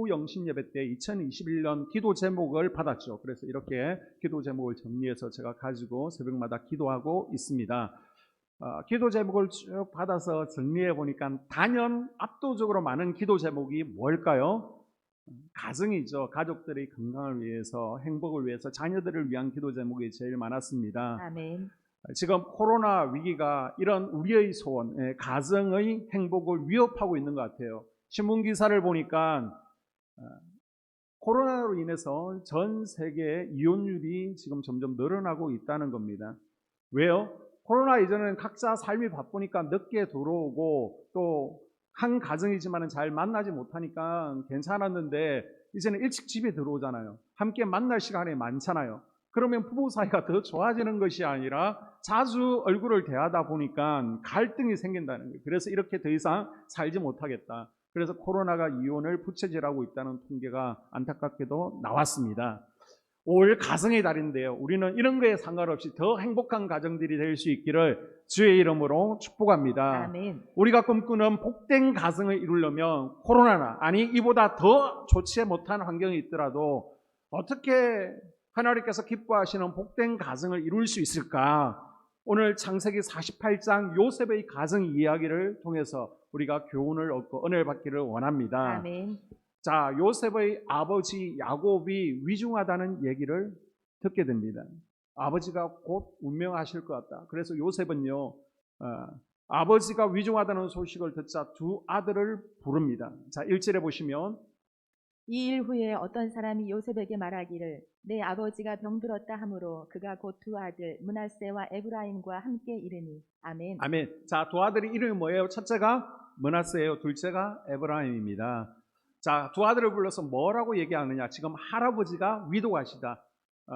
부영신 예배 때 2021년 기도 제목을 받았죠. 그래서 이렇게 기도 제목을 정리해서 제가 가지고 새벽마다 기도하고 있습니다. 기도 제목을 쭉 받아서 정리해 보니까 단연 압도적으로 많은 기도 제목이 뭘까요? 가정이죠. 가족들의 건강을 위해서, 행복을 위해서, 자녀들을 위한 기도 제목이 제일 많았습니다. 아멘. 지금 코로나 위기가 이런 우리의 소원, 가정의 행복을 위협하고 있는 것 같아요. 신문 기사를 보니까 코로나로 인해서 전 세계 이혼율이 지금 점점 늘어나고 있다는 겁니다. 왜요? 코로나 이전에는 각자 삶이 바쁘니까 늦게 들어오고 또 한 가정이지만 잘 만나지 못하니까 괜찮았는데 이제는 일찍 집에 들어오잖아요. 함께 만날 시간이 많잖아요. 그러면 부부 사이가 더 좋아지는 것이 아니라 자주 얼굴을 대하다 보니까 갈등이 생긴다는 거예요. 그래서 이렇게 더 이상 살지 못하겠다. 그래서 코로나가 이혼을 부채질하고 있다는 통계가 안타깝게도 나왔습니다. 올 가정의 달인데요. 우리는 이런 거에 상관없이 더 행복한 가정들이 될 수 있기를 주의 이름으로 축복합니다. 아멘. 우리가 꿈꾸는 복된 가정을 이루려면 코로나나 아니 이보다 더 좋지 못한 환경이 있더라도 어떻게 하나님께서 기뻐하시는 복된 가정을 이룰 수 있을까? 오늘 창세기 48장 요셉의 가정 이야기를 통해서 우리가 교훈을 얻고 은혜를 받기를 원합니다. 아멘. 자, 요셉의 아버지 야곱이 위중하다는 얘기를 듣게 됩니다. 아버지가 곧 운명하실 것 같다. 그래서 요셉은요, 아버지가 위중하다는 소식을 듣자 두 아들을 부릅니다. 자, 1절에 보시면 이 일 후에 어떤 사람이 요셉에게 말하기를 내 아버지가 병들었다 하므로 그가 곧 두 아들 므낫세와 에브라임과 함께 이르니. 아멘. 아멘. 자, 두 아들의 이름이 뭐예요? 첫째가 므낫세예요. 둘째가 에브라임입니다. 자, 두 아들을 불러서 뭐라고 얘기하느냐? 지금 할아버지가 위독하시다.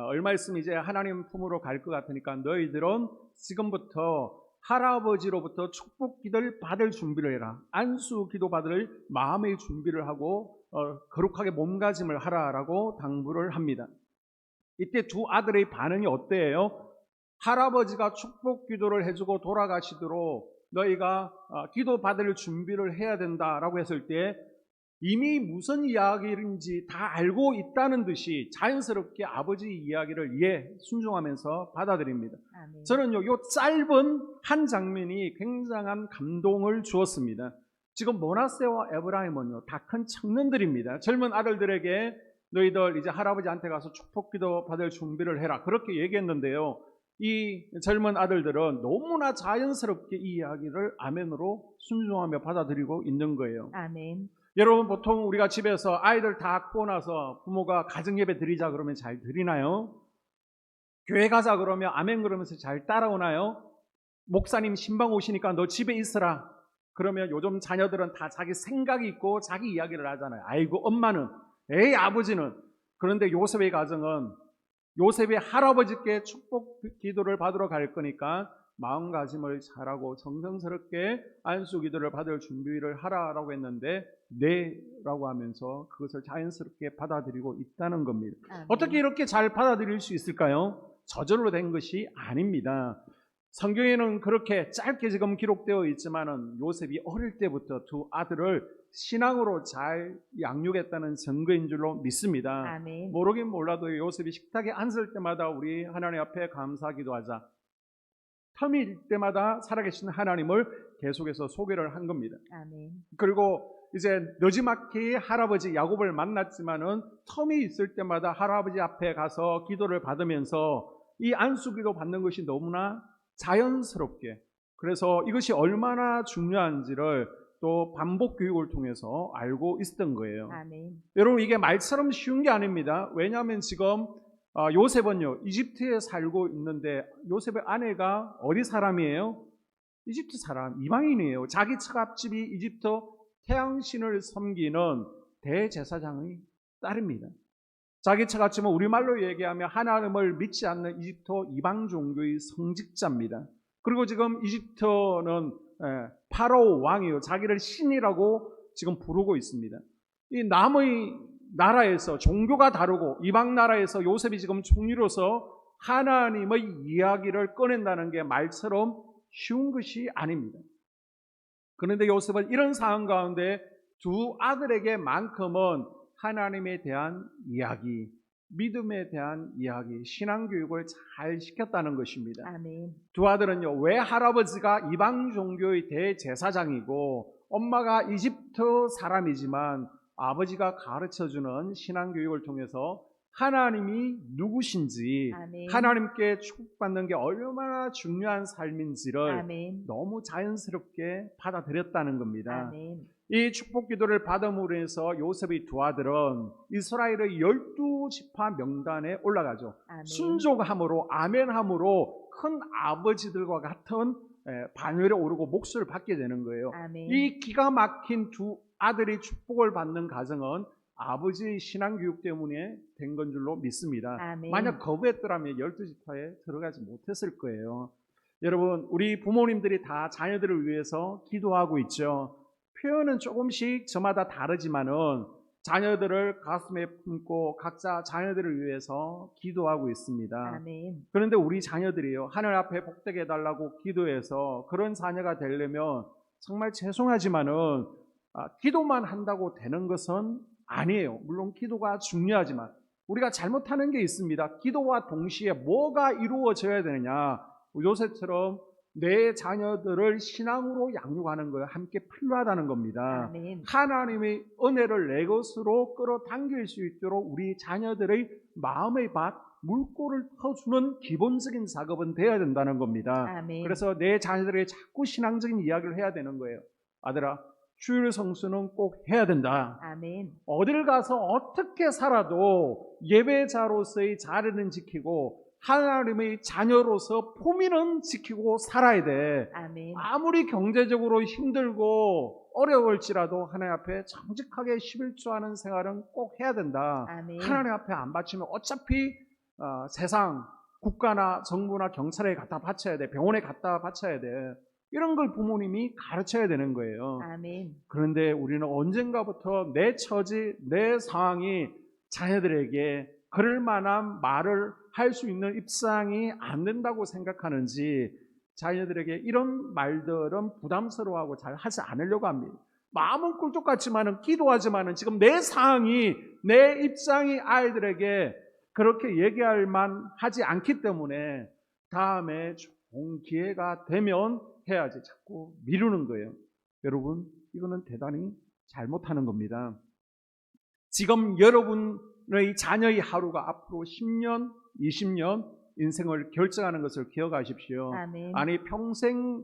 얼마 있으면 이제 하나님 품으로 갈 것 같으니까 너희들은 지금부터 할아버지로부터 축복 기도를 받을 준비를 해라. 안수 기도 받을 마음의 준비를 하고 거룩하게 몸가짐을 하라라고 당부를 합니다. 이때 두 아들의 반응이 어때요? 할아버지가 축복 기도를 해주고 돌아가시도록 너희가 기도 받을 준비를 해야 된다라고 했을 때 이미 무슨 이야기인지 다 알고 있다는 듯이 자연스럽게 아버지 이야기를 순종하면서 받아들입니다. 아멘. 저는요, 이 짧은 한 장면이 굉장한 감동을 주었습니다. 지금 므낫세와 에브라임은요, 다 큰 청년들입니다. 젊은 아들들에게 너희들 이제 할아버지한테 가서 축복기도 받을 준비를 해라. 그렇게 얘기했는데요. 이 젊은 아들들은 너무나 자연스럽게 이 이야기를 아멘으로 순종하며 받아들이고 있는 거예요. 아멘. 여러분, 보통 우리가 집에서 아이들 다 크고 나서 부모가 가정예배 드리자 그러면 잘 드리나요? 교회 가자 그러면 아멘 그러면서 잘 따라오나요? 목사님 신방 오시니까 너 집에 있으라 그러면 요즘 자녀들은 다 자기 생각이 있고 자기 이야기를 하잖아요. 아이고 엄마는, 에이 아버지는. 그런데 요셉의 가정은 요셉의 할아버지께 축복 기도를 받으러 갈 거니까 마음가짐을 잘하고 정성스럽게 안수 기도를 받을 준비를 하라라고 했는데 네라고 하면서 그것을 자연스럽게 받아들이고 있다는 겁니다. 아멘. 어떻게 이렇게 잘 받아들일 수 있을까요? 저절로 된 것이 아닙니다. 성경에는 그렇게 짧게 지금 기록되어 있지만은 요셉이 어릴 때부터 두 아들을 신앙으로 잘 양육했다는 증거인 줄로 믿습니다. 아멘. 모르긴 몰라도 요셉이 식탁에 앉을 때마다 우리 하나님 앞에 감사기도하자. 텀이 일 때마다 살아계신 하나님을 계속해서 소개를 한 겁니다. 아멘. 그리고 이제 느지막이 할아버지 야곱을 만났지만은 텀이 있을 때마다 할아버지 앞에 가서 기도를 받으면서 이 안수기도 받는 것이 너무나 자연스럽게, 그래서 이것이 얼마나 중요한지를 또 반복 교육을 통해서 알고 있었던 거예요. 아멘. 여러분, 이게 말처럼 쉬운 게 아닙니다. 왜냐하면 지금 요셉은요 이집트에 살고 있는데 요셉의 아내가 어디 사람이에요? 이집트 사람, 이방인이에요. 자기 처갓집이 이집트 태양신을 섬기는 대제사장의 딸입니다. 자기 처갓집은 우리말로 얘기하면 하나님을 믿지 않는 이집트 이방 종교의 성직자입니다. 그리고 지금 이집트는 파라오 왕이요, 자기를 신이라고 지금 부르고 있습니다. 이 남의 나라에서 종교가 다르고 이방 나라에서 요셉이 지금 총리로서 하나님의 이야기를 꺼낸다는 게 말처럼 쉬운 것이 아닙니다. 그런데 요셉은 이런 상황 가운데 두 아들에게만큼은 하나님에 대한 이야기, 믿음에 대한 이야기, 신앙교육을 잘 시켰다는 것입니다. 아멘. 두 아들은요, 왜 할아버지가 이방 종교의 대제사장이고 엄마가 이집트 사람이지만 아버지가 가르쳐주는 신앙교육을 통해서 하나님이 누구신지, 아멘. 하나님께 축복받는 게 얼마나 중요한 삶인지를 아멘. 너무 자연스럽게 받아들였다는 겁니다. 아멘. 이 축복 기도를 받음으로 해서 요셉의 두 아들은 이스라엘의 12지파 명단에 올라가죠. 아멘. 순종함으로, 아멘함으로 큰 아버지들과 같은 반열에 오르고 몫을 받게 되는 거예요. 아멘. 이 기가 막힌 두 아들이 축복을 받는 가정은 아버지의 신앙교육 때문에 된 건 줄로 믿습니다. 아멘. 만약 거부했더라면 12지파에 들어가지 못했을 거예요. 여러분, 우리 부모님들이 다 자녀들을 위해서 기도하고 있죠. 표현은 조금씩 저마다 다르지만은 자녀들을 가슴에 품고 각자 자녀들을 위해서 기도하고 있습니다. 아멘. 그런데 우리 자녀들이요, 하늘 앞에 복되게 해달라고 기도해서 그런 자녀가 되려면 정말 죄송하지만은 기도만 한다고 되는 것은 아니에요. 물론 기도가 중요하지만 우리가 잘못하는 게 있습니다. 기도와 동시에 뭐가 이루어져야 되느냐, 요셉처럼 내 자녀들을 신앙으로 양육하는 거에 함께 필요하다는 겁니다. 아멘. 하나님의 은혜를 내 것으로 끌어당길 수 있도록 우리 자녀들의 마음의 밭, 물꼬를 터주는 기본적인 작업은 돼야 된다는 겁니다. 아멘. 그래서 내 자녀들에게 자꾸 신앙적인 이야기를 해야 되는 거예요. 아들아, 주일 성수는 꼭 해야 된다. 아멘. 어딜 가서 어떻게 살아도 예배자로서의 자리는 지키고 하나님의 자녀로서 품위는 지키고 살아야 돼. 아멘. 아무리 경제적으로 힘들고 어려울지라도 하나님 앞에 정직하게 11조하는 생활은 꼭 해야 된다. 아멘. 하나님 앞에 안 바치면 어차피 세상, 국가나 정부나 경찰에 갖다 바쳐야 돼. 병원에 갖다 바쳐야 돼. 이런 걸 부모님이 가르쳐야 되는 거예요. 아멘. 그런데 우리는 언젠가부터 내 처지, 내 상황이 자녀들에게 그럴 만한 말을 할 수 있는 입장이 안 된다고 생각하는지 자녀들에게 이런 말들은 부담스러워하고 잘 하지 않으려고 합니다. 마음은 꿀떡같지만은 기도하지만은 지금 내 상황이, 내 입장이 아이들에게 그렇게 얘기할 만하지 않기 때문에 다음에 좋은 기회가 되면 해야지 자꾸 미루는 거예요. 여러분, 이거는 대단히 잘못하는 겁니다. 지금 여러분의 자녀의 하루가 앞으로 10년, 20년 인생을 결정하는 것을 기억하십시오. 아멘. 아니, 평생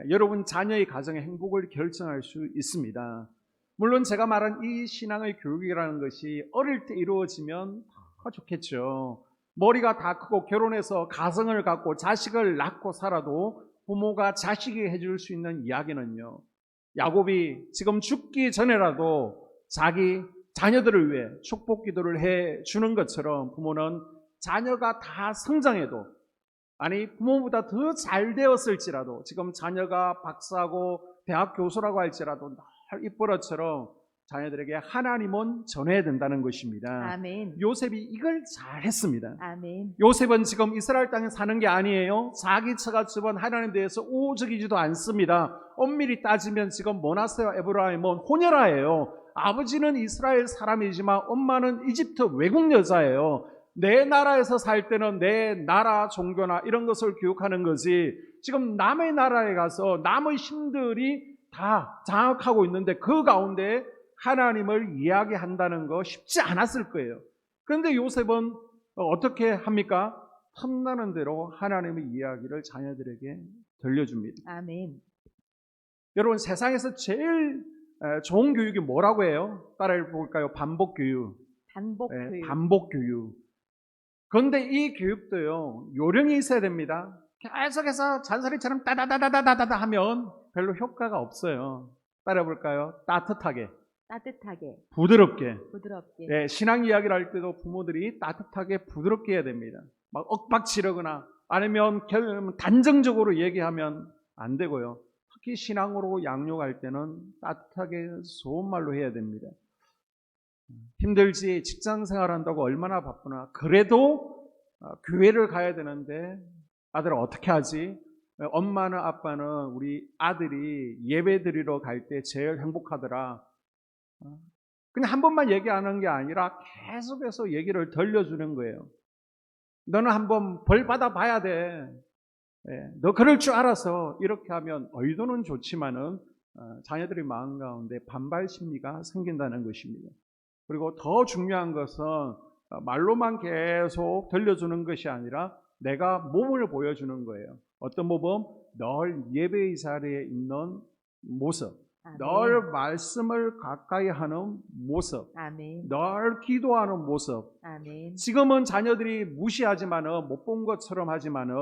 여러분 자녀의 가정의 행복을 결정할 수 있습니다. 물론 제가 말한 이 신앙의 교육이라는 것이 어릴 때 이루어지면 더 좋겠죠. 머리가 다 크고 결혼해서 가정을 갖고 자식을 낳고 살아도 부모가 자식이 해줄 수 있는 이야기는요, 야곱이 지금 죽기 전에라도 자기 자녀들을 위해 축복 기도를 해 주는 것처럼 부모는 자녀가 다 성장해도, 아니 부모보다 더 잘 되었을지라도, 지금 자녀가 박사고 대학 교수라고 할지라도 늘 이뻐라처럼 자녀들에게 하나님은 전해야 된다는 것입니다. 아멘. 요셉이 이걸 잘했습니다. 아멘. 요셉은 지금 이스라엘 땅에 사는 게 아니에요. 자기 처가 집은 하나님 대해서 우호적이지도 않습니다. 엄밀히 따지면 지금 머나세와 에브라임은 혼혈아예요. 아버지는 이스라엘 사람이지만 엄마는 이집트 외국 여자예요. 내 나라에서 살 때는 내 나라 종교나 이런 것을 교육하는 거지, 지금 남의 나라에 가서 남의 신들이 다 장악하고 있는데 그 가운데 하나님을 이야기한다는 거 쉽지 않았을 거예요. 그런데 요셉은 어떻게 합니까? 탐나는 대로 하나님의 이야기를 자녀들에게 들려줍니다. 아멘. 여러분, 세상에서 제일 좋은 교육이 뭐라고 해요? 따라해 볼까요? 반복교육. 반복교육. 반복교육. 그런데 이 교육도요, 요령이 있어야 됩니다. 계속해서 잔소리처럼 따다다다다다다 하면 별로 효과가 없어요. 따라해 볼까요? 따뜻하게, 따뜻하게, 부드럽게. 부드럽게. 신앙 이야기를 할 때도 부모들이 따뜻하게 부드럽게 해야 됩니다. 막 엇박지르거나 아니면 단정적으로 얘기하면 안 되고요. 특히 신앙으로 양육할 때는 따뜻하게 좋은 말로 해야 됩니다. 힘들지, 직장 생활한다고 얼마나 바쁘나, 그래도 교회를 가야 되는데 아들 어떻게 하지? 엄마는 아빠는 우리 아들이 예배 드리러 갈 때 제일 행복하더라. 그냥 한 번만 얘기하는 게 아니라 계속해서 얘기를 들려주는 거예요. 너는 한번 벌 받아봐야 돼. 너 그럴 줄 알아서. 이렇게 하면 의도는 좋지만은 자녀들의 마음 가운데 반발 심리가 생긴다는 것입니다. 그리고 더 중요한 것은 말로만 계속 들려주는 것이 아니라 내가 몸을 보여주는 거예요. 어떤 모범? 늘 예배의 자리에 있는 모습, 아멘. 늘 말씀을 가까이 하는 모습, 아멘. 늘 기도하는 모습. 아멘. 지금은 자녀들이 무시하지만은 못 본 것처럼 하지만은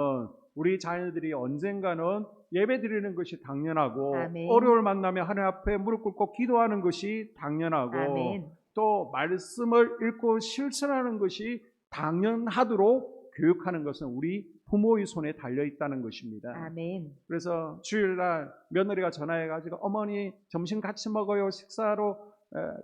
우리 자녀들이 언젠가는 예배 드리는 것이 당연하고 아멘. 어려움을 만나면 하나님 앞에 무릎 꿇고 기도하는 것이 당연하고 아멘. 또 말씀을 읽고 실천하는 것이 당연하도록 교육하는 것은 우리 부모의 손에 달려 있다는 것입니다. 아멘. 그래서 주일날 며느리가 전화해가지고 어머니 점심 같이 먹어요, 식사로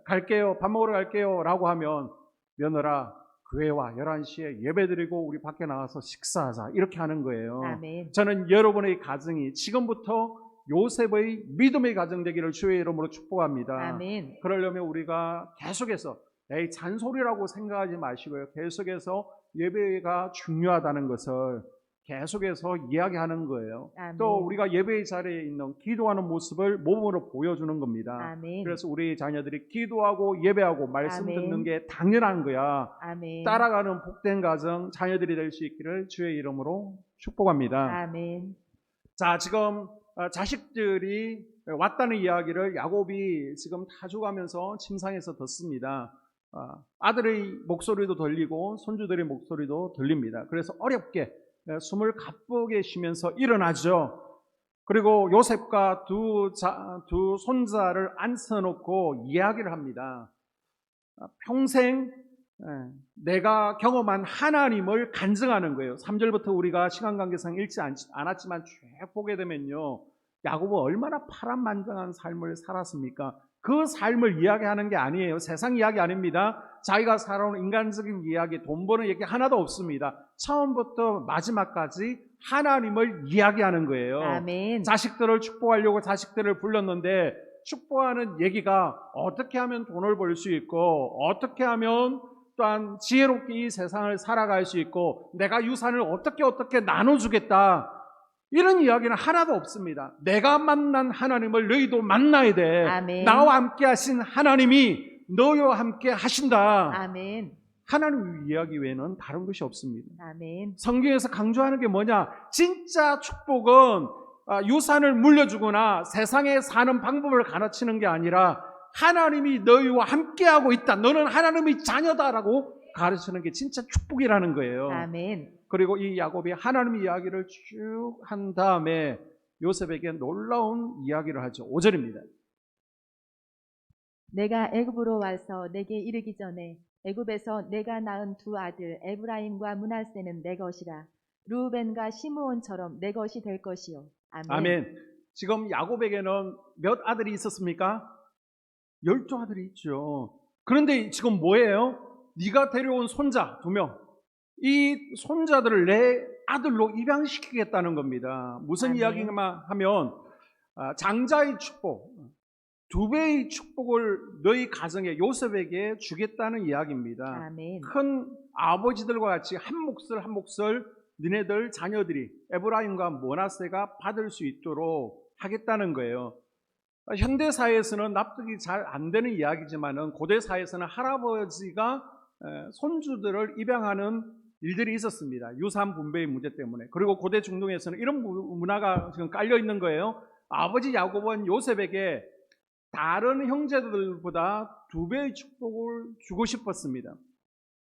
갈게요, 밥 먹으러 갈게요 라고 하면 며느라 교회와 11시에 예배드리고 우리 밖에 나가서 식사하자 이렇게 하는 거예요. 아멘. 저는 여러분의 가정이 지금부터 요셉의 믿음의 가정 되기를 주의 이름으로 축복합니다. 아멘. 그러려면 우리가 계속해서 에이 잔소리라고 생각하지 마시고요. 계속해서 예배가 중요하다는 것을 계속해서 이야기하는 거예요. 아멘. 또 우리가 예배의 자리에 있는 기도하는 모습을 몸으로 보여주는 겁니다. 아멘. 그래서 우리 자녀들이 기도하고 예배하고 말씀 아멘. 듣는 게 당연한 거야. 아멘. 따라가는 복된 가정 자녀들이 될 수 있기를 주의 이름으로 축복합니다. 아멘. 자, 지금 자식들이 왔다는 이야기를 야곱이 지금 타주가면서 침상에서 듣습니다. 아들의 목소리도 들리고 손주들의 목소리도 들립니다. 그래서 어렵게 숨을 가쁘게 쉬면서 일어나죠. 그리고 요셉과 두 손자를 앉혀놓고 이야기를 합니다. 평생 내가 경험한 하나님을 간증하는 거예요. 3절부터 우리가 시간 관계상 읽지 않았지만 쭉 보게 되면요, 야곱은 얼마나 파란만장한 삶을 살았습니까? 그 삶을 이야기하는 게 아니에요. 세상 이야기 아닙니다. 자기가 살아온 인간적인 이야기, 돈 버는 얘기 하나도 없습니다. 처음부터 마지막까지 하나님을 이야기하는 거예요. 아멘. 자식들을 축복하려고 자식들을 불렀는데 축복하는 얘기가 어떻게 하면 돈을 벌 수 있고 어떻게 하면 또한 지혜롭게 이 세상을 살아갈 수 있고 내가 유산을 어떻게 나눠주겠다, 이런 이야기는 하나도 없습니다. 내가 만난 하나님을 너희도 만나야 돼. 아멘. 나와 함께 하신 하나님이 너희와 함께 하신다. 아멘. 하나님 이야기 외에는 다른 것이 없습니다. 아멘. 성경에서 강조하는 게 뭐냐? 진짜 축복은 유산을 물려주거나 세상에 사는 방법을 가르치는 게 아니라 하나님이 너희와 함께하고 있다, 너는 하나님의 자녀다라고 가르치는 게 진짜 축복이라는 거예요. 아멘. 그리고 이 야곱이 하나님의 이야기를 쭉 한 다음에 요셉에게 놀라운 이야기를 하죠. 5절입니다. 내가 애굽으로 와서 내게 이르기 전에 애굽에서 내가 낳은 두 아들 에브라임과 므낫세는 내 것이라. 루벤과 시므온처럼 내 것이 될 것이요. 아멘. 아멘. 지금 야곱에게는 몇 아들이 있었습니까? 12아들이 있죠. 그런데 지금 뭐예요? 네가 데려온 손자 2명, 이 손자들을 내 아들로 입양시키겠다는 겁니다. 무슨 아멘. 이야기만 하면 장자의 축복, 2배의 축복을 너희 가정에 요셉에게 주겠다는 이야기입니다. 아멘. 큰 아버지들과 같이 한 몫을 너네들 자녀들이 에브라임과 므낫세가 받을 수 있도록 하겠다는 거예요. 현대 사회에서는 납득이 잘 안 되는 이야기지만은 고대 사회에서는 할아버지가 손주들을 입양하는 일들이 있었습니다. 유산 분배의 문제 때문에. 그리고 고대 중동에서는 이런 문화가 지금 깔려 있는 거예요. 아버지 야곱은 요셉에게 다른 형제들보다 2배의 축복을 주고 싶었습니다.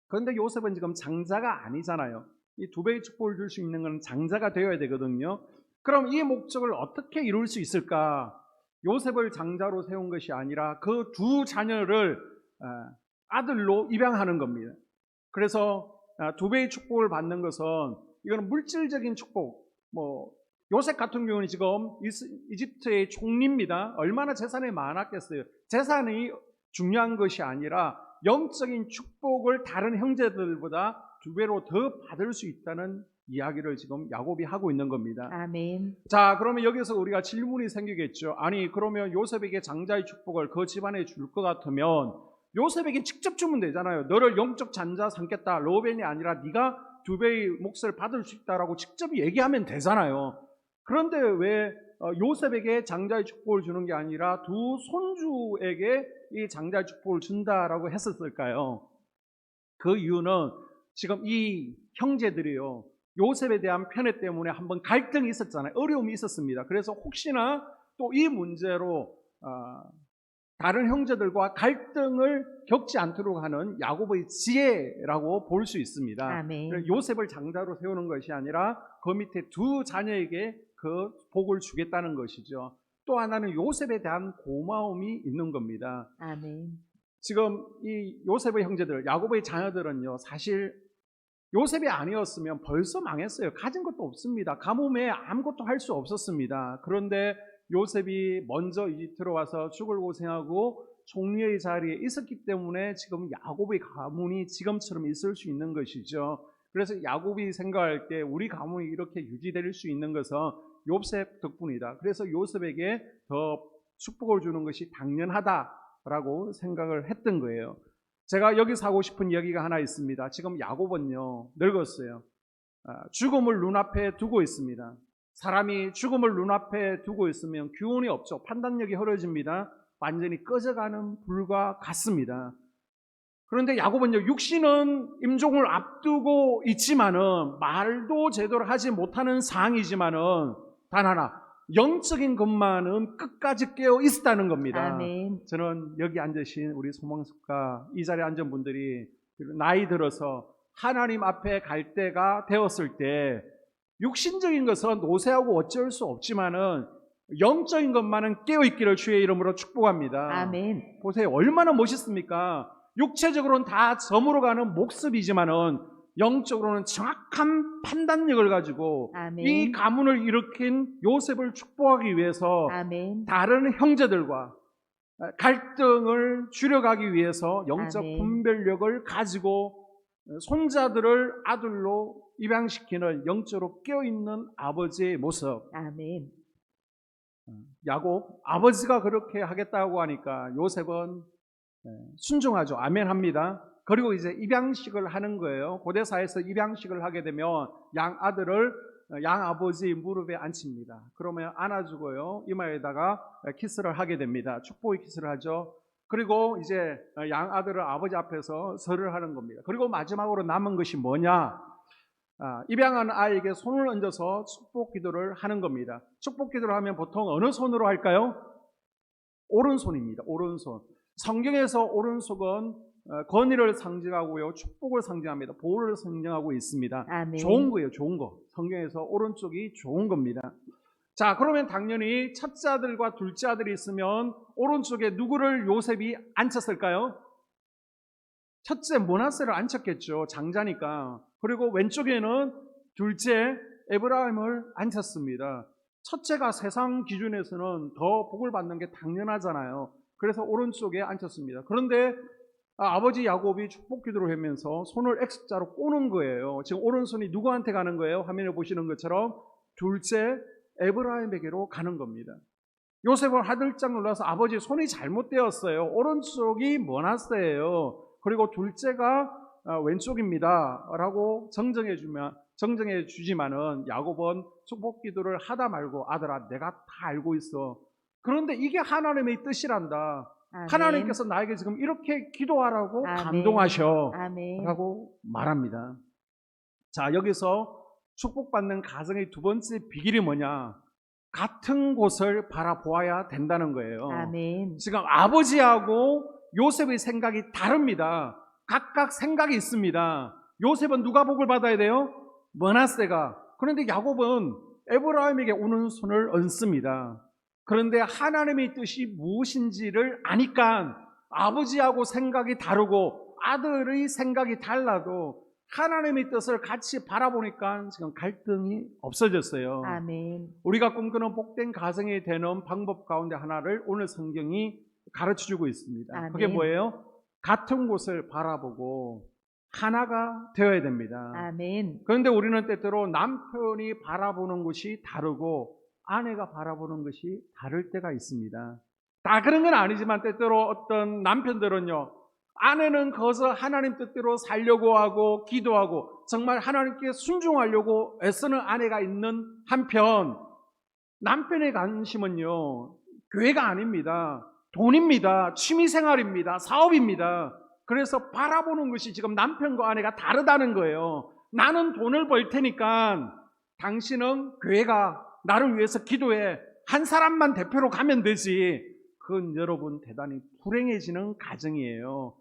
그런데 요셉은 지금 장자가 아니잖아요. 이 2배의 축복을 줄 수 있는 건 장자가 되어야 되거든요. 그럼 이 목적을 어떻게 이룰 수 있을까? 요셉을 장자로 세운 것이 아니라 그 두 자녀를 아들로 입양하는 겁니다. 그래서 2배의 축복을 받는 것은 이거는 물질적인 축복. 요셉 같은 경우는 지금 이집트의 총리입니다. 얼마나 재산이 많았겠어요. 재산이 중요한 것이 아니라 영적인 축복을 다른 형제들보다 2배로 더 받을 수 있다는 이야기를 지금 야곱이 하고 있는 겁니다. 아멘. 자, 그러면 여기서 우리가 질문이 생기겠죠. 아니, 그러면 요셉에게 장자의 축복을 그 집안에 줄 것 같으면 요셉에게 직접 주면 되잖아요. 너를 영적 잔자 삼겠다. 로벤이 아니라 네가 2배의 몫을 받을 수 있다라고 직접 얘기하면 되잖아요. 그런데 왜 요셉에게 장자의 축복을 주는 게 아니라 두 손주에게 이 장자의 축복을 준다라고 했었을까요? 그 이유는 지금 이 형제들이요, 요셉에 대한 편애 때문에 한번 갈등이 있었잖아요. 어려움이 있었습니다. 그래서 혹시나 또 이 문제로 다른 형제들과 갈등을 겪지 않도록 하는 야곱의 지혜라고 볼 수 있습니다. 아멘. 요셉을 장자로 세우는 것이 아니라 그 밑에 두 자녀에게 그 복을 주겠다는 것이죠. 또 하나는 요셉에 대한 고마움이 있는 겁니다. 아멘. 지금 이 요셉의 형제들, 야곱의 자녀들은요, 사실 요셉이 아니었으면 벌써 망했어요. 가진 것도 없습니다. 가뭄에 아무것도 할 수 없었습니다. 그런데 요셉이 먼저 이집트로 와서 죽을 고생하고 총리의 자리에 있었기 때문에 지금 야곱의 가문이 지금처럼 있을 수 있는 것이죠. 그래서 야곱이 생각할 때 우리 가문이 이렇게 유지될 수 있는 것은 요셉 덕분이다. 그래서 요셉에게 더 축복을 주는 것이 당연하다라고 생각을 했던 거예요. 제가 여기서 하고 싶은 이야기가 하나 있습니다. 지금 야곱은요, 늙었어요. 죽음을 눈앞에 두고 있습니다. 사람이 죽음을 눈앞에 두고 있으면 교훈이 없죠. 판단력이 흐려집니다. 완전히 꺼져가는 불과 같습니다. 그런데 야곱은요, 육신은 임종을 앞두고 있지만은 말도 제대로 하지 못하는 상황이지만은 단 하나, 영적인 것만은 끝까지 깨어 있었다는 겁니다. 아멘. 저는 여기 앉으신 우리 소망석가, 이 자리에 앉은 분들이 나이 들어서 하나님 앞에 갈 때가 되었을 때 육신적인 것은 노쇠하고 어쩔 수 없지만은 영적인 것만은 깨어있기를 주의 이름으로 축복합니다. 아멘. 보세요. 얼마나 멋있습니까? 육체적으로는 다 저물어 가는 모습이지만은 영적으로는 정확한 판단력을 가지고 아멘. 이 가문을 일으킨 요셉을 축복하기 위해서 아멘. 다른 형제들과 갈등을 줄여가기 위해서 영적 아멘. 분별력을 가지고 손자들을 아들로 입양시키는 영적으로 깨어있는 아버지의 모습. 아멘. 야곱, 아버지가 그렇게 하겠다고 하니까 요셉은 순종하죠. 아멘 합니다. 그리고 이제 입양식을 하는 거예요. 고대사에서 입양식을 하게 되면 양 아들을 양 아버지 무릎에 앉힙니다. 그러면 안아주고요, 이마에다가 키스를 하게 됩니다. 축복의 키스를 하죠. 그리고 이제 양 아들을 아버지 앞에서 절을 하는 겁니다. 그리고 마지막으로 남은 것이 뭐냐? 입양한 아이에게 손을 얹어서 축복 기도를 하는 겁니다. 축복 기도를 하면 보통 어느 손으로 할까요? 오른손입니다. 오른손. 성경에서 오른손은 권위를 상징하고요, 축복을 상징합니다. 보호를 상징하고 있습니다. 아멘. 좋은 거예요, 좋은 거. 성경에서 오른쪽이 좋은 겁니다. 자, 그러면 당연히 첫째 아들과 둘째 아들이 있으면 오른쪽에 누구를 요셉이 앉혔을까요? 첫째 모나세를 앉혔겠죠. 장자니까. 그리고 왼쪽에는 둘째 에브라임을 앉혔습니다. 첫째가 세상 기준에서는 더 복을 받는 게 당연하잖아요. 그래서 오른쪽에 앉혔습니다. 그런데 아버지 야곱이 축복 기도를 하면서 손을 X자로 꼬는 거예요. 지금 오른손이 누구한테 가는 거예요? 화면에 보시는 것처럼 둘째 에브라임에게로 가는 겁니다. 요셉은 하들짝 놀라서 아버지 손이 잘못되었어요. 오른쪽이 머나세예요. 그리고 둘째가 왼쪽입니다 라고 정정해 주지만은 야곱은 축복 기도를 하다 말고 아들아, 내가 다 알고 있어. 그런데 이게 하나님의 뜻이란다. 아멘. 하나님께서 나에게 지금 이렇게 기도하라고 아멘. 감동하셔 아멘. 라고 말합니다. 자, 여기서 축복받는 가정의 두 번째 비결이 뭐냐? 같은 곳을 바라보아야 된다는 거예요. 아멘. 지금 아버지하고 요셉의 생각이 다릅니다. 각각 생각이 있습니다. 요셉은 누가 복을 받아야 돼요? 머나세가. 그런데 야곱은 에브라임에게 오는 손을 얹습니다. 그런데 하나님의 뜻이 무엇인지를 아니까 아버지하고 생각이 다르고 아들의 생각이 달라도 하나님의 뜻을 같이 바라보니까 지금 갈등이 없어졌어요. 아멘. 우리가 꿈꾸는 복된 가정이 되는 방법 가운데 하나를 오늘 성경이 가르쳐주고 있습니다. 아멘. 그게 뭐예요? 같은 곳을 바라보고 하나가 되어야 됩니다. 아멘. 그런데 우리는 때때로 남편이 바라보는 것이 다르고 아내가 바라보는 것이 다를 때가 있습니다. 다 그런 건 아니지만 때때로 어떤 남편들은요, 아내는 거기서 하나님 뜻대로 살려고 하고 기도하고 정말 하나님께 순종하려고 애쓰는 아내가 있는 한편 남편의 관심은요, 교회가 아닙니다. 돈입니다. 취미생활입니다. 사업입니다. 그래서 바라보는 것이 지금 남편과 아내가 다르다는 거예요. 나는 돈을 벌 테니까 당신은 교회가 나를 위해서 기도해. 한 사람만 대표로 가면 되지. 그건 여러분 대단히 불행해지는 가정이에요.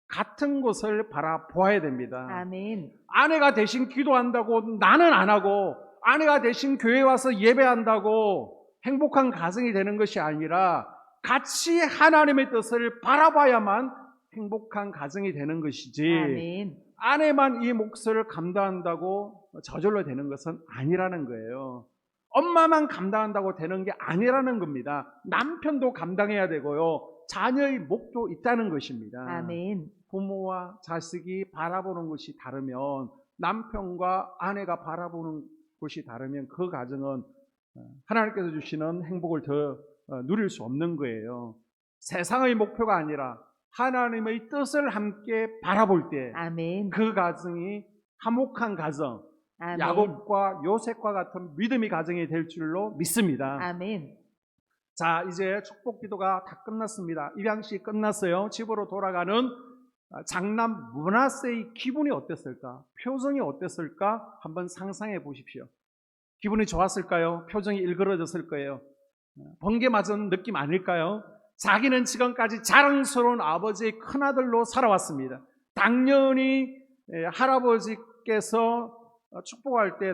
같은 것을 바라보아야 됩니다. 아멘. 아내가 대신 기도한다고 나는 안 하고 아내가 대신 교회 와서 예배한다고 행복한 가정이 되는 것이 아니라 같이 하나님의 뜻을 바라봐야만 행복한 가정이 되는 것이지 아멘. 아내만 이 몫을 감당한다고 저절로 되는 것은 아니라는 거예요. 엄마만 감당한다고 되는 게 아니라는 겁니다. 남편도 감당해야 되고요. 자녀의 몫도 있다는 것입니다. 아멘. 부모와 자식이 바라보는 것이 다르면 남편과 아내가 바라보는 것이 다르면 그 가정은 하나님께서 주시는 행복을 더 누릴 수 없는 거예요. 세상의 목표가 아니라 하나님의 뜻을 함께 바라볼 때 아멘. 그 가정이 화목한 가정, 아멘. 야곱과 요셉과 같은 믿음의 가정이 될 줄로 믿습니다. 아멘. 자, 이제 축복 기도가 다 끝났습니다. 입양식 끝났어요. 집으로 돌아가는 장남 므낫세의 기분이 어땠을까? 표정이 어땠을까? 한번 상상해 보십시오. 기분이 좋았을까요? 표정이 일그러졌을 거예요. 번개 맞은 느낌 아닐까요? 자기는 지금까지 자랑스러운 아버지의 큰아들로 살아왔습니다. 당연히 할아버지께서 축복할 때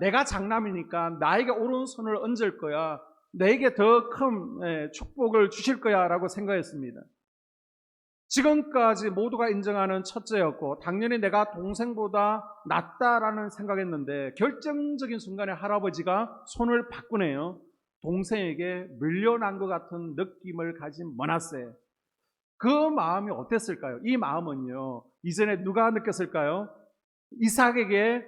내가 장남이니까 나에게 오른손을 얹을 거야. 내게 더 큰 축복을 주실 거야 라고 생각했습니다. 지금까지 모두가 인정하는 첫째였고 당연히 내가 동생보다 낫다라는 생각했는데 결정적인 순간에 할아버지가 손을 바꾸네요. 동생에게 밀려난 것 같은 느낌을 가진 므낫세. 그 마음이 어땠을까요? 이 마음은요, 이전에 누가 느꼈을까요? 이삭에게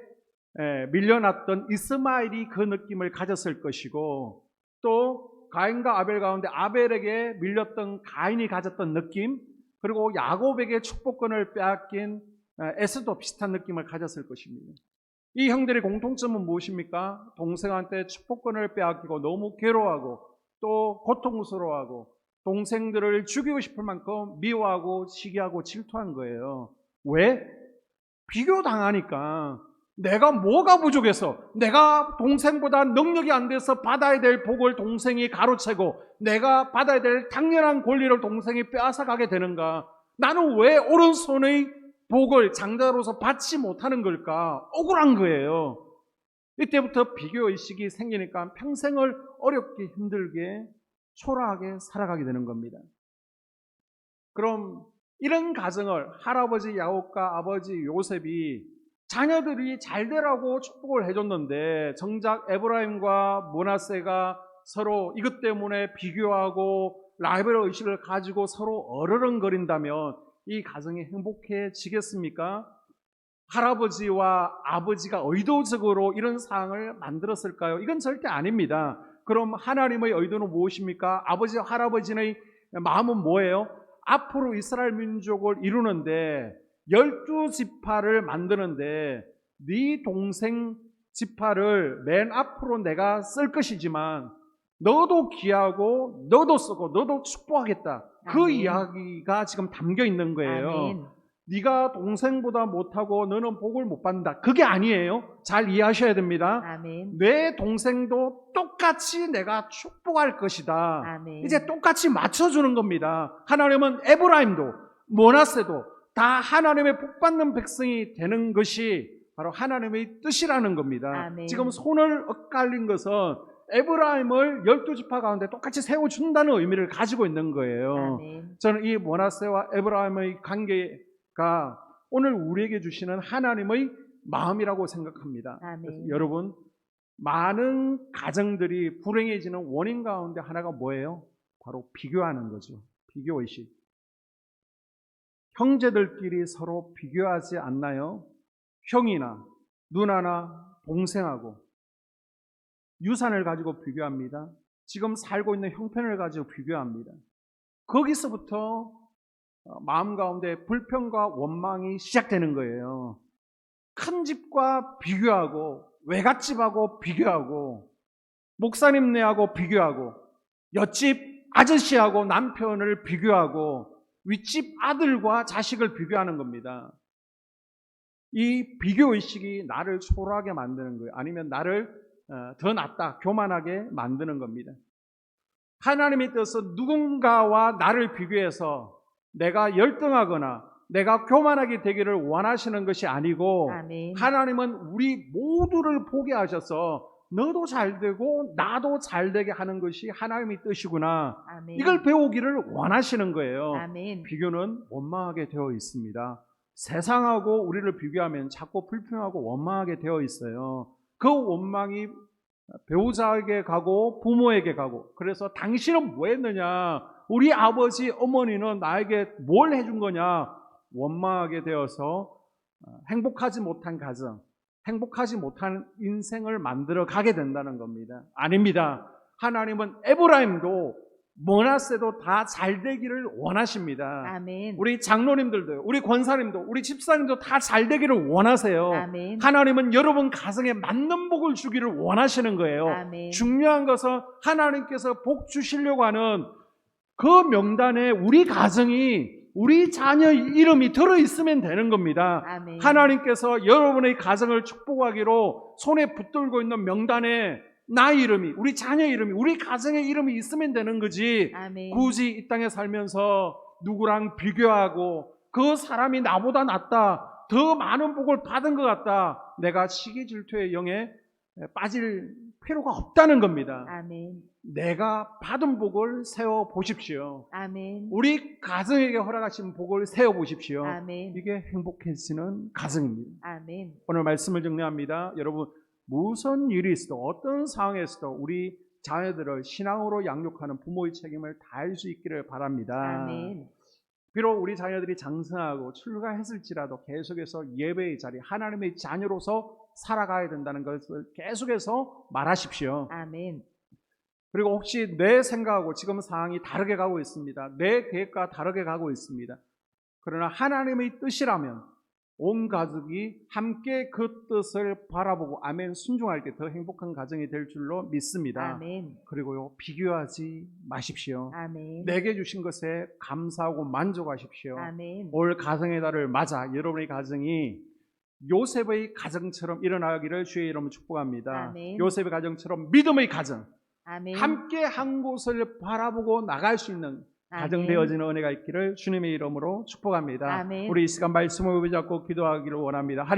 밀려났던 이스마엘이 그 느낌을 가졌을 것이고 또 가인과 아벨 가운데 아벨에게 밀렸던 가인이 가졌던 느낌, 그리고 야곱에게 축복권을 빼앗긴 에스도 비슷한 느낌을 가졌을 것입니다. 이 형들의 공통점은 무엇입니까? 동생한테 축복권을 빼앗기고 너무 괴로워하고 또 고통스러워하고 동생들을 죽이고 싶을 만큼 미워하고 시기하고 질투한 거예요. 왜? 비교당하니까. 내가 뭐가 부족해서 내가 동생보다 능력이 안 돼서 받아야 될 복을 동생이 가로채고 내가 받아야 될 당연한 권리를 동생이 빼앗아가게 되는가? 나는 왜 오른손의 복을 장자로서 받지 못하는 걸까? 억울한 거예요. 이때부터 비교의식이 생기니까 평생을 어렵게 힘들게 초라하게 살아가게 되는 겁니다. 그럼 이런 가정을 할아버지 야곱과 아버지 요셉이 자녀들이 잘 되라고 축복을 해줬는데 정작 에브라임과 므낫세가 서로 이것 때문에 비교하고 라이벌 의식을 가지고 서로 어르렁거린다면 이 가정이 행복해지겠습니까? 할아버지와 아버지가 의도적으로 이런 상황을 만들었을까요? 이건 절대 아닙니다. 그럼 하나님의 의도는 무엇입니까? 아버지와 할아버지의 마음은 뭐예요? 앞으로 이스라엘 민족을 이루는데 12지파를 만드는데 네 동생 지파를 맨 앞으로 내가 쓸 것이지만 너도 귀하고 너도 쓰고 너도 축복하겠다. 그 아멘. 이야기가 지금 담겨 있는 거예요. 아멘. 네가 동생보다 못하고 너는 복을 못 받는다. 그게 아니에요. 잘 이해하셔야 됩니다. 아멘. 내 동생도 똑같이 내가 축복할 것이다. 아멘. 이제 똑같이 맞춰주는 겁니다. 하나님은 에브라임도 므낫세도 다 하나님의 복받는 백성이 되는 것이 바로 하나님의 뜻이라는 겁니다. 아멘. 지금 손을 엇갈린 것은 에브라임을 12지파 가운데 똑같이 세워준다는 의미를 가지고 있는 거예요. 아멘. 저는 이 므낫세와 에브라임의 관계가 오늘 우리에게 주시는 하나님의 마음이라고 생각합니다. 아멘. 그래서 여러분, 많은 가정들이 불행해지는 원인 가운데 하나가 뭐예요? 바로 비교하는 거죠. 비교의식. 형제들끼리 서로 비교하지 않나요? 형이나 누나나 동생하고 유산을 가지고 비교합니다. 지금 살고 있는 형편을 가지고 비교합니다. 거기서부터 마음 가운데 불평과 원망이 시작되는 거예요. 큰 집과 비교하고, 외갓집하고 비교하고, 목사님네하고 비교하고, 옆집 아저씨하고 남편을 비교하고, 윗집 아들과 자식을 비교하는 겁니다. 이 비교의식이 나를 초라하게 만드는 거예요. 아니면 나를 더 낫다, 교만하게 만드는 겁니다. 하나님의 뜻은 누군가와 나를 비교해서 내가 열등하거나 내가 교만하게 되기를 원하시는 것이 아니고, 아멘. 하나님은 우리 모두를 보게 하셔서 너도 잘 되고 나도 잘 되게 하는 것이 하나님의 뜻이구나, 아멘. 이걸 배우기를 원하시는 거예요. 아멘. 비교는 원망하게 되어 있습니다. 세상하고 우리를 비교하면 자꾸 불평하고 원망하게 되어 있어요. 그 원망이 배우자에게 가고 부모에게 가고, 그래서 당신은 뭐 했느냐, 우리 아버지 어머니는 나에게 뭘 해준 거냐, 원망하게 되어서 행복하지 못한 가정, 행복하지 못한 인생을 만들어 가게 된다는 겁니다. 아닙니다. 하나님은 에브라임도 머나세도 다 잘 되기를 원하십니다. 아멘. 우리 장로님들도, 우리 권사님도, 우리 집사님도 다 잘 되기를 원하세요. 아멘. 하나님은 여러분 가정에 맞는 복을 주기를 원하시는 거예요. 아멘. 중요한 것은 하나님께서 복 주시려고 하는 그 명단에 우리 가정이, 우리 자녀 이름이 들어있으면 되는 겁니다. 아멘. 하나님께서 여러분의 가정을 축복하기로 손에 붙들고 있는 명단에 나 이름이, 우리 자녀 이름이, 우리 가정의 이름이 있으면 되는 거지, 아멘. 굳이 이 땅에 살면서 누구랑 비교하고 그 사람이 나보다 낫다, 더 많은 복을 받은 것 같다, 내가 시기 질투의 영에 빠질 필요가 없다는 겁니다. 아멘. 내가 받은 복을 세워 보십시오. 아멘. 우리 가정에게 허락하신 복을 세워 보십시오. 아멘. 이게 행복해지는 가정입니다. 아멘. 오늘 말씀을 정리합니다. 여러분, 무슨 일이 있어도 어떤 상황에서도 우리 자녀들을 신앙으로 양육하는 부모의 책임을 다할 수 있기를 바랍니다. 아멘. 비록 우리 자녀들이 장성하고 출가했을지라도 계속해서 예배의 자리, 하나님의 자녀로서 살아가야 된다는 것을 계속해서 말하십시오. 아멘. 그리고 혹시 내 생각하고 지금 상황이 다르게 가고 있습니다. 내 계획과 다르게 가고 있습니다. 그러나 하나님의 뜻이라면 온 가족이 함께 그 뜻을 바라보고 아멘 순종할 때 더 행복한 가정이 될 줄로 믿습니다. 아멘. 그리고요, 비교하지 마십시오. 아멘. 내게 주신 것에 감사하고 만족하십시오. 아멘. 올 가정의 달을 맞아 여러분의 가정이 요셉의 가정처럼 일어나기를 주의 이름으로 축복합니다. 아멘. 요셉의 가정처럼 믿음의 가정, 아멘. 함께 한 곳을 바라보고 나갈 수 있는 가정 되어지는 은혜가 있기를 주님의 이름으로 축복합니다. 아멘. 우리 이 시간 말씀을 붙잡고 기도하기를 원합니다. 하나님